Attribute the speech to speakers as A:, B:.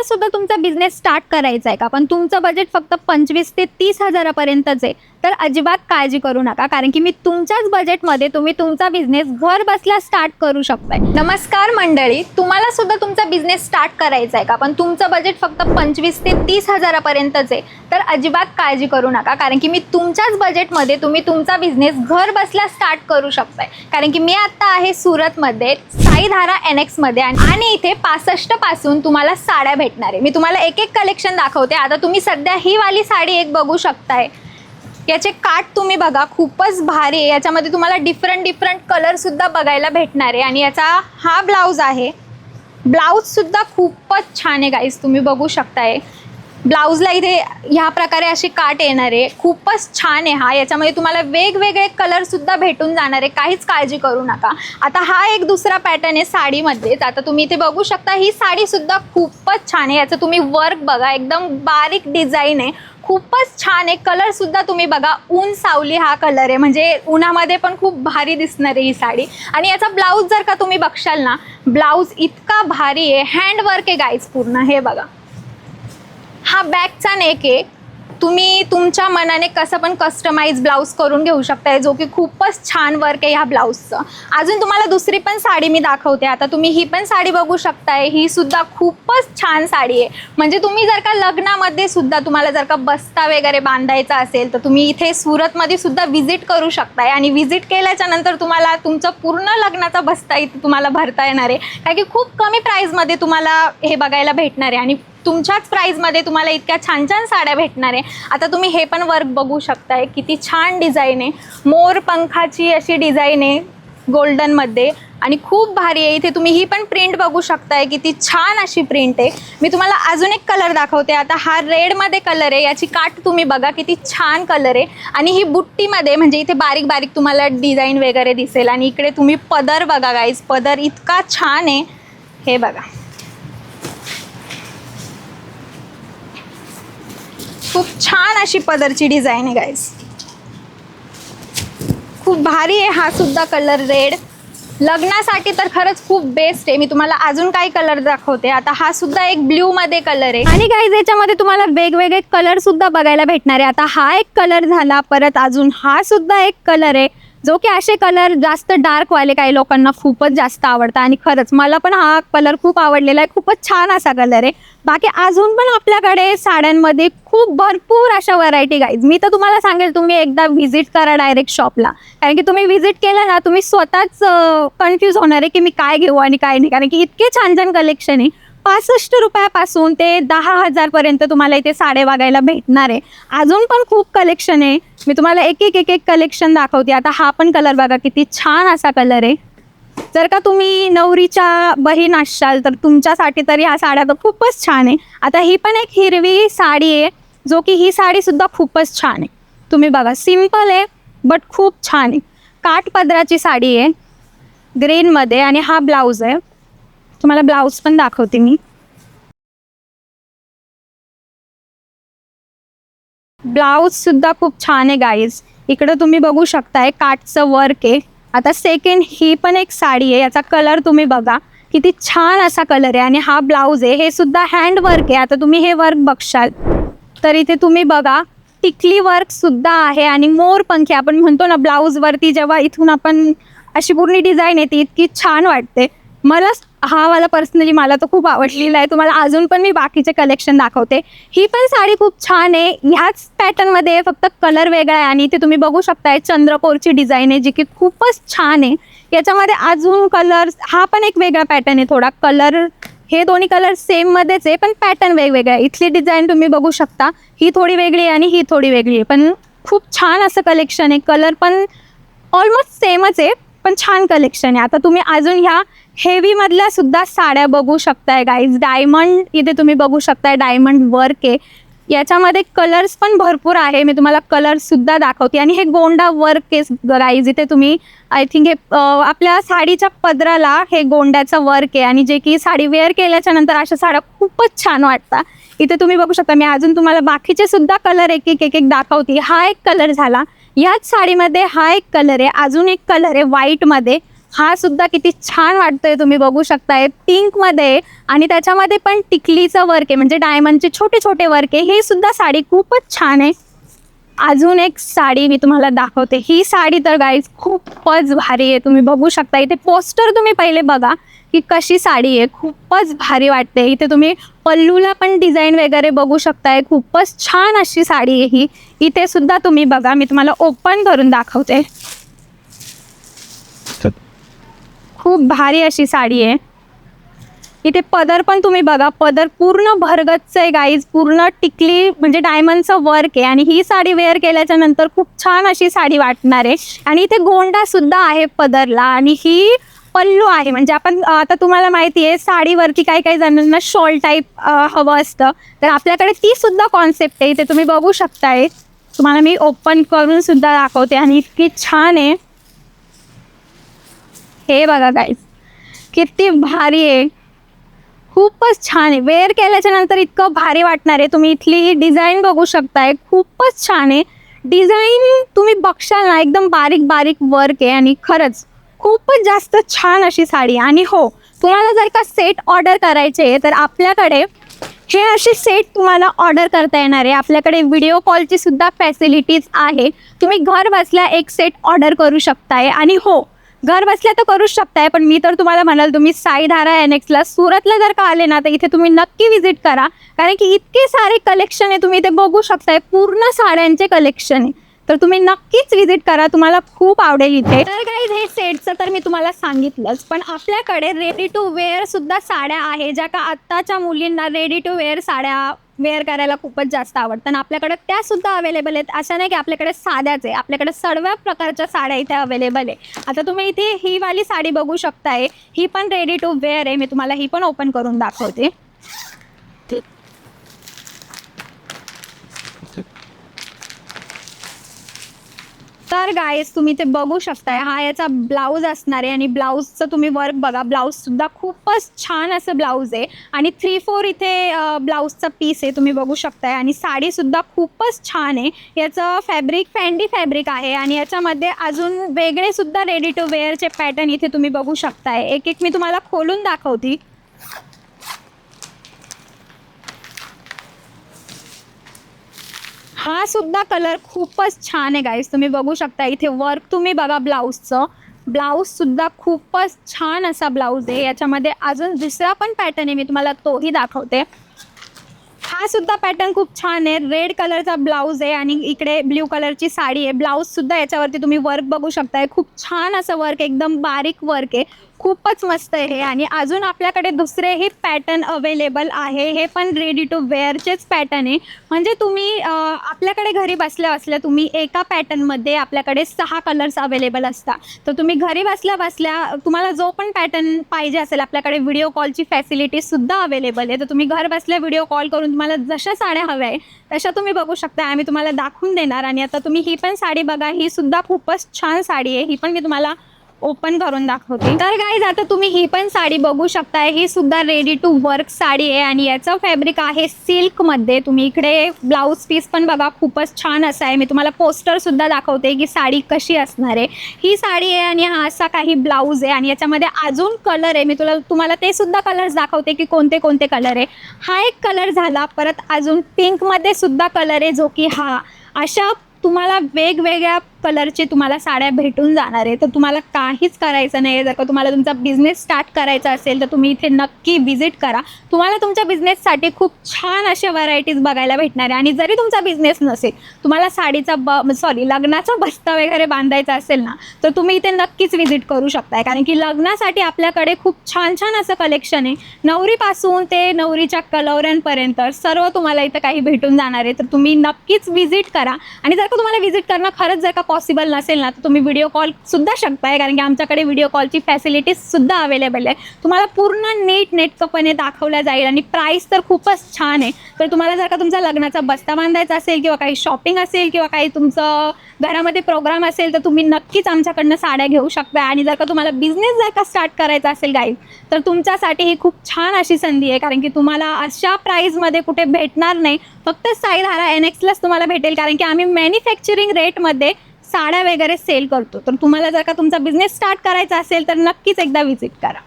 A: तुम्हाला सुद्धा तुमचा बिझनेस स्टार्ट करायचा आहे का, पण तुमचं बजेट फक्त 25 ते 30 हजारापर्यंतच आहे, तर अजिबात काळजी करू नका, कारण की मी तुमच्याच बजेटमध्ये तुम्ही तुमचा बिझनेस घर बसल्या स्टार्ट करू शकताय. नमस्कार मंडळी, तुम्हाला सुद्धा तुमचा बिझनेस स्टार्ट करायचा आहे का, पण तुमचं बजेट फक्त 25 ते 30 हजारापर्यंतच आहे, तर अजिबात काळजी करू नका, कारण की मी तुमच्याच बजेटमध्ये तुम्ही तुमचा बिझनेस घर बसल्या स्टार्ट करू शकताय. कारण की मी आता आहे सुरतमध्ये साईधारा NX मध्ये आणि इथे 65 पासून तुम्हाला साड्या भेटणार आहे. मी तुम्हाला एक एक कलेक्शन दाखवते. आता तुम्ही सध्या ही वाली साडी एक बघू शकताय. याचे काठ तुम्ही बघा, खूपच भारी आहे. याच्यामध्ये तुम्हाला डिफरंट कलर सुद्धा बघायला भेटणार आहे. आणि याचा हा ब्लाऊज आहे. ब्लाऊज सुद्धा खूपच छान आहे गाईस, तुम्ही बघू शकताय. ब्लाऊजला इथे ह्या प्रकारे अशी काठ येणार आहे. खूपच छान आहे हा. याच्यामध्ये तुम्हाला वेगवेगळे कलर सुद्धा भेटून जाणार आहे, काहीच काळजी करू नका. आता हा एक दुसरा पॅटर्न आहे साडीमध्येच. आता तुम्ही इथे बघू शकता, ही साडी सुद्धा खूपच छान आहे. याचं तुम्ही वर्क बघा, एकदम बारीक डिझाईन आहे, खूपच छान आहे. कलर सुद्धा तुम्ही बघा, ऊन सावली हा कलर आहे, म्हणजे उन्हामध्ये पण खूप भारी दिसणार आहे ही साडी. आणि याचा ब्लाऊज जर का तुम्ही बघशाल ना, ब्लाऊज इतका भारी आहे, हँडवर्क आहे गाईज पूर्ण. हे बघा, हा बॅकचा नेक आहे. तुम्ही तुमच्या मनाने कसं पण कस्टमाइज ब्लाऊज करून घेऊ शकताय, जो की खूपच छान वर्क आहे ह्या ब्लाऊजचं. अजून तुम्हाला दुसरी पण साडी मी दाखवते. आता तुम्ही ही पण साडी बघू शकताय. ही सुद्धा खूपच छान साडी आहे. म्हणजे तुम्ही जर का लग्नामध्ये सुद्धा तुम्हाला जर का बस्ता वगैरे बांधायचा असेल, तर तुम्ही इथे सुरतमध्ये सुद्धा व्हिजिट करू शकताय. आणि व्हिजिट केल्याच्या नंतर तुम्हाला तुमचं पूर्ण लग्नाचा बस्ता इथे तुम्हाला भरता येणार आहे, कारण की खूप कमी प्राईजमध्ये तुम्हाला हे बघायला भेटणार आहे. आणि तुमच्याच प्राईजमध्ये तुम्हाला इतक्या छान छान साड्या भेटणार आहे. आता तुम्ही हे पण वर्क बघू शकताय, किती छान डिझाईन आहे. मोर पंखाची अशी डिझाईन आहे गोल्डनमध्ये, आणि खूप भारी आहे. इथे तुम्ही ही पण प्रिंट बघू शकताय, किती छान अशी प्रिंट आहे. मी तुम्हाला अजून एक कलर दाखवते. आता हा रेडमध्ये कलर आहे. याची काठ तुम्ही बघा, किती छान कलर आहे. आणि ही बुट्टीमध्ये, म्हणजे इथे बारीक बारीक तुम्हाला डिझाईन वगैरे दिसेल. आणि इकडे तुम्ही पदर बघा गाईज, पदर इतका छान आहे. हे बघा, खूप छान अशी पदरची डिझाईन आहे गाईज, खूप भारी आहे. हा सुद्धा कलर रेड लग्नासाठी तर खरंच खूप बेस्ट आहे. मी तुम्हाला अजून काही कलर दाखवते. आता हा सुद्धा एक ब्ल्यू मध्ये कलर आहे. आणि गाईज याच्यामध्ये तुम्हाला वेगवेगळे कलर सुद्धा बघायला भेटणार आहे. आता हा एक कलर झाला, परत अजून हा सुद्धा एक कलर आहे, जो की असे कलर जास्त डार्क वाले काही लोकांना खूपच जास्त आवडतात. आणि खरंच मला पण हा कलर खूप आवडलेला आहे. खूपच छान असा कलर आहे. बाकी अजून पण आपल्याकडे साड्यांमध्ये खूप भरपूर अशा व्हरायटी गाईज. मी तर तुम्हाला सांगेल, तुम्ही एकदा व्हिजिट करा डायरेक्ट शॉपला, कारण की तुम्ही व्हिजिट केलं ना, तुम्ही स्वतःच कन्फ्यूज होणार आहे की मी काय घेऊ आणि काय नाही. कारण की इतके छान छान कलेक्शन आहे. 65 रुपयापासून ते 10,000 पर्यंत तुम्हाला इथे साड्या बघायला भेटणार आहे. अजून पण खूप कलेक्शन आहे. मी तुम्हाला एक एक कलेक्शन दाखवते. आता हा पण कलर बघा, किती छान असा कलर आहे. जर का तुम्ही नवरीच्या बहीण असाल, तर तुमच्यासाठी तरी ह्या साड्या तर खूपच छान आहे. आता ही पण एक हिरवी साडी आहे, जो की ही साडी सुद्धा खूपच छान आहे. तुम्ही बघा, सिम्पल आहे बट खूप छान आहे. काठ पदराची साडी आहे ग्रीनमध्ये. आणि हा ब्लाऊज आहे. तुम्हाला ब्लाऊज पण दाखवते मी. ब्लाऊज सुद्धा खूप छान आहे गाईज. इकडं तुम्ही बघू शकताय, काठचं वर्क आहे. आता सेकंड ही पण एक साडी आहे. याचा कलर तुम्ही बघा, किती छान असा कलर आहे. आणि हा ब्लाऊज आहे. हे सुद्धा हँड वर्क आहे. आता तुम्ही हे वर्क बघशाल तर इथे तुम्ही बघा, टिकली वर्क सुद्धा आहे. आणि मोर पंखी आपण म्हणतो ना ब्लाऊजवरती, जेव्हा इथून आपण अशी पूर्ण डिझाईन येते, इतकी छान वाटते. हा वाला पर्सनली मला तर खूप आवडलेला आहे. तुम्हाला अजून पण मी बाकीचे कलेक्शन दाखवते. ही पण साडी खूप छान आहे. ह्याच पॅटर्नमध्ये, फक्त कलर वेगळा आहे. आणि इथे तुम्ही बघू शकताय, चंद्रकोरची डिझाईन आहे, जी की खूपच छान आहे. याच्यामध्ये अजून कलर्स, हा पण एक वेगळा पॅटर्न आहे थोडा. कलर हे दोन्ही कलर सेममध्येच आहे, पण पॅटर्न वेगवेगळा आहे. इथली डिझाईन तुम्ही बघू शकता, ही थोडी वेगळी आहे आणि ही थोडी वेगळी आहे, पण खूप छान असं कलेक्शन आहे. कलर पण ऑलमोस्ट सेमच आहे, पण छान कलेक्शन आहे. आता तुम्ही अजून ह्या हेवीमधल्या सुद्धा साड्या बघू शकताय गाईज. डायमंड इथे तुम्ही बघू शकताय, डायमंड वर्क आहे. याच्यामध्ये कलर्स पण भरपूर आहे. मी तुम्हाला कलर्स सुद्धा दाखवते. आणि हे गोंडा वर्क आहे गाईज. इथे तुम्ही आय थिंक हे आपल्या साडीच्या पदराला हे गोंड्याचं वर्क आहे. आणि जे की साडी वेअर केल्याच्या नंतर अशा साड्या खूपच छान वाटतात. इथे तुम्ही बघू शकता. मी अजून तुम्हाला बाकीचे सुद्धा कलर एक एक दाखवते. हा एक कलर झाला. याच साडीमध्ये हा एक कलर आहे. अजून एक कलर आहे व्हाईटमध्ये, हा सुद्धा किती छान वाटतोय, तुम्ही बघू शकताय पिंकमध्ये आणि त्याच्यामध्ये पण टिकलीचं वर्क आहे, म्हणजे डायमंडचे छोटे छोटे वर्क आहे. हे सुद्धा साडी खूपच छान आहे. अजून एक साडी मी तुम्हाला दाखवते. ही साडी तर गाईज खूपच भारी आहे, तुम्ही बघू शकता. इथे पोस्टर तुम्ही पहिले बघा की कशी साडी आहे, खूपच भारी वाटते. इथे तुम्ही पल्लूला पण डिझाईन वगैरे बघू शकताय, खूपच छान अशी साडी आहे ही. इथे सुद्धा तुम्ही बघा, मी तुम्हाला ओपन करून दाखवते. खूप भारी अशी साडी आहे. इथे पदर पण तुम्ही बघा, पदर पूर्ण भरगच्च आहे गाईज, पूर्ण टिकली म्हणजे डायमंडचं वर्क आहे. आणि ही साडी वेअर केल्याच्या नंतर खूप छान अशी साडी वाटणार आहे. आणि इथे गोंडा सुद्धा आहे पदरला. आणि ही पल्लू आहे, म्हणजे आपण आता तुम्हाला माहिती आहे साडीवरती काही काही जणांना शॉल टाईप हवं असतं, तर आपल्याकडे ती सुद्धा कॉन्सेप्ट आहे. इथे तुम्ही बघू शकताय, तुम्हाला मी ओपन करून सुद्धा दाखवते. आणि इतकी छान आहे, हे बघा गाईज किती भारी आहे, खूपच छान आहे. वेअर केल्याच्या नंतर इतकं भारी वाटणार आहे. तुम्ही इथली ही डिझाईन बघू शकताय, खूपच छान आहे डिझाईन. तुम्ही बघशाल ना, एकदम बारीक बारीक वर्क आहे आणि खरंच खूपच जास्त छान अशी साडी. आणि हो, तुम्हाला जर का सेट ऑर्डर करायचे तर आपल्याकडे हे असे सेट तुम्हाला ऑर्डर करता येणार आहे. आपल्याकडे व्हिडिओ कॉलची सुद्धा फॅसिलिटीज आहे. तुम्ही घर बसल्या एक सेट ऑर्डर करू शकताय. आणि हो, घर बसल्या तर करूच शकताय, पण मी तर तुम्हाला म्हणाल तुम्ही साईधारा एनेक्सला सुरतला जर का आले ना, तर इथे तुम्ही नक्की व्हिजिट करा, कारण की इतके सारे कलेक्शन आहे. तुम्ही इथे बघू शकताय, पूर्ण साड्यांचे कलेक्शन आहे. तर तुम्ही नक्कीच व्हिजिट करा, तुम्हाला खूप आवडेल इथे. तर गाईज हे सेटचं तर मी तुम्हाला सांगितलंच, पण आपल्याकडे रेडी टू वेअर सुद्धा साड्या आहे, ज्या का आत्ताच्या मुलींना रेडी टू वेअर साड्या वेअर करायला खूपच जास्त आवडतं. आणि आपल्याकडे त्या सुद्धा अवेलेबल आहेत. अशा नाही की आपल्याकडे साध्याच आहे, आपल्याकडे सर्व प्रकारच्या साड्या इथे अवेलेबल आहे. आता तुम्ही इथे ही वाली साडी बघू शकताय, ही पण रेडी टू वेअर आहे. मी तुम्हाला ही पण ओपन करून दाखवते. तर गाईस तुम्ही ते बघू शकताय, हा याचा ब्लाऊज असणार आहे. आणि ब्लाऊजचं तुम्ही वर्क बघा, ब्लाऊजसुद्धा खूपच छान असं ब्लाऊज आहे. आणि 3/4 इथे ब्लाऊजचा पीस आहे, तुम्ही बघू शकताय. आणि साडीसुद्धा खूपच छान आहे. याचं फॅब्रिक फॅन्डी फॅब्रिक आहे. आणि याच्यामध्ये अजून वेगळे सुद्धा रेडी टू वेअरचे पॅटर्न इथे तुम्ही बघू शकताय. एक एक मी तुम्हाला खोलून दाखवते. हा सुद्धा कलर खूपच छान आहे गाईस, तुम्ही बघू शकता. इथे वर्क तुम्ही बघा ब्लाऊजचं, ब्लाऊजसुद्धा खूपच छान असा ब्लाऊज आहे. याच्यामध्ये अजून दुसरा पण पॅटर्न आहे, मी तुम्हाला तोही दाखवते. हा सुद्धा पॅटर्न खूप छान आहे. रेड कलरचा ब्लाऊज आहे आणि इकडे ब्ल्यू कलरची साडी आहे. ब्लाऊजसुद्धा याच्यावरती तुम्ही वर्क बघू शकताय, खूप छान असं वर्क, एकदम बारीक वर्क आहे, खूपच मस्त आहे हे. आणि अजून आपल्याकडे दुसरेही पॅटर्न अवेलेबल आहे, हे पण रेडी टू वेअरचेच पॅटर्न आहे. म्हणजे तुम्ही आपल्याकडे घरी बसल्या बसल्या तुम्ही एका पॅटर्नमध्ये आपल्याकडे 6 कलर्स अवेलेबल असतात. तर तुम्ही घरी बसल्या बसल्या तुम्हाला जो पण पॅटर्न पाहिजे असेल, आपल्याकडे व्हिडिओ कॉलची फॅसिलिटीसुद्धा अवेलेबल आहे. तर तुम्ही घर बसल्या व्हिडिओ कॉल करून तुम्हाला जशा साड्या हव्या आहे तशा तुम्ही बघू शकता, आम्ही तुम्हाला दाखवून देणार. आणि आता तुम्ही ही पण साडी बघा, ही सुद्धा खूपच छान साडी आहे, ही पण मी तुम्हाला ओपन करून दाखवते. तर गाईज आता तुम्ही ही पण साडी बघू शकताय, ही सुद्धा रेडी टू वर्क साडी आहे. आणि याचं फॅब्रिक आहे सिल्कमध्ये. तुम्ही इकडे ब्लाऊज पीस पण बघा, खूपच छान असा आहे. मी तुम्हाला पोस्टरसुद्धा दाखवते की साडी कशी असणार आहे. ही साडी आहे आणि हा असा काही ब्लाऊज आहे. आणि याच्यामध्ये अजून कलर आहे, मी तुम्हाला ते सुद्धा कलर्स दाखवते की कोणते कोणते कलर आहे. हा एक कलर झाला, परत अजून पिंकमध्ये सुद्धा कलर आहे, जो की हा. अशा तुम्हाला वेगवेगळ्या कलरचे तुम्हाला साड्या भेटून जाणार आहे. तर तुम्हाला काहीच करायचं नाही आहे. जर का तुम्हाला तुमचा बिझनेस स्टार्ट करायचा असेल तर तुम्ही इथे नक्की व्हिजिट करा. तुम्हाला तुमच्या बिझनेससाठी खूप छान अशा व्हरायटीज बघायला भेटणार आहे. आणि जरी तुमचा बिझनेस नसेल, तुम्हाला साडीचा लग्नाचा बस्ता वगैरे बांधायचा असेल ना, तर तुम्ही इथे नक्कीच व्हिजिट करू शकताय. कारण की लग्नासाठी आपल्याकडे खूप छान छान असं कलेक्शन आहे. नवरीपासून ते नवरीच्या कलवऱ्यांपर्यंत सर्व तुम्हाला इथं काही भेटून जाणार आहे. तर तुम्ही नक्कीच व्हिजिट करा. आणि जर का तुम्हाला व्हिजिट करणं खरंच जर का पॉसिबल नसेल ना, तर तुम्ही व्हिडिओ कॉलसुद्धा शकताय, कारण की आमच्याकडे व्हिडिओ कॉलची फॅसिलिटीजसुद्धा अवेलेबल आहे. तुम्हाला पूर्ण नेटकपणे दाखवल्या जाईल. आणि प्राईस तर खूपच छान आहे. तर तुम्हाला जर का तुमचा लग्नाचा बस्ता बांधायचा असेल, किंवा काही शॉपिंग असेल, किंवा काही तुमचं घरामध्ये प्रोग्राम असेल, तर तुम्ही नक्कीच आमच्याकडनं साड्या घेऊ शकता. आणि जर का तुम्हाला बिझनेस जर का स्टार्ट करायचा असेल गाईज, तर तुमच्यासाठी ही खूप छान अशी संधी आहे. कारण की तुम्हाला अशा प्राईजमध्ये कुठे भेटणार नाही, फक्त साईधारा एनेक्सलाच तुम्हाला भेटेल. कारण की आम्ही मॅन्युफॅक्चरिंग रेटमध्ये साड्या वगैरे सेल करतो. तर तुम्हाला जर का तुमचा बिझनेस स्टार्ट करायचा असेल तर नक्कीच एकदा व्हिजिट करा.